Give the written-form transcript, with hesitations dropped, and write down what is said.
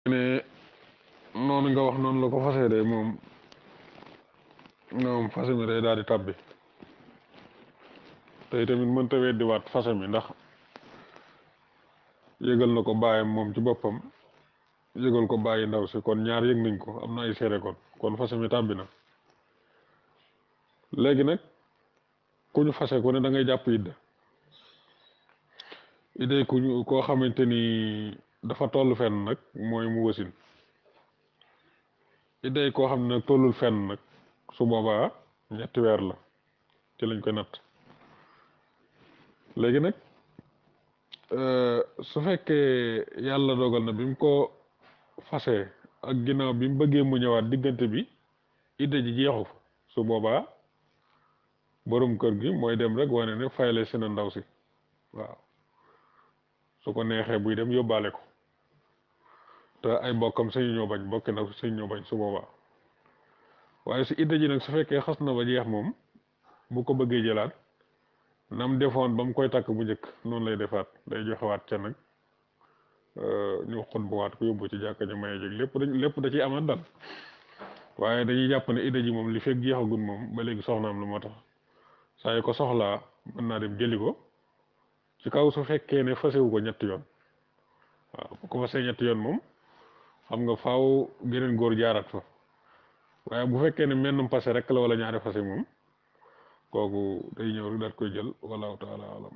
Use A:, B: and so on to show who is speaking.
A: ne noonu nga wax noonu la ko fasee de moom fase mi day daal di tabbi te tamit mënta weddiwaat fase mi ndax yëgal na ko bàyyam moom ci boppam yëgal ko bàyyi ndaw si kon ñaar yëg nañ ko am na ay seere kon fase mi tàbbi na léegi nag ku ñu fase ku ne da ngay jàpp idda idday koo xamante ni dafa toll fenn nag mooy mu wasin idday koo xam ne nag tollul fenn nag su boobaa 3 weer la ci lañ koy natt léegi nag su fekkee yàlla dogal na bi mu ko fasee ak ginnaaw bi mu bëggee mu ñëwaat diggante bi idda ji jeexu fa su boobaa borom kër gi mooy dem rek wane ne fayale si na ndaw si waaw su ko neexee buy dem yóbbaale ko te ay mbokkam sañu ñoo bañ mbokki ndaw si sañu ñoo bañ su boobaa waaye si idda ji nag su fekkee xas na ba jeex moom bu ko bëggee jëlaat nam defoon ba mu koy takk bu njëkk noonu lay defaat day joxewaat ca nag ñu xot bu waat ko yóbbu ci jàkka ja maye jég lépp da ciy amaat dal waaye dañuy jàpp ne idda ji moom li fekk jeexagul moom ba léegi soxnaam la moo tax saa yu ko soxlaa mën naa dem jëli ko ci kaw su fekkee ne fasewu ko 3 yoon waaw bu ko fasee 3 yoon moom xam nga faaw geneen góor jaaraat fa waaye bu fekkee ne mennum fase rek la wala ñaari fase moom kooku day ñëw rek daat koy jël wallahu taala alam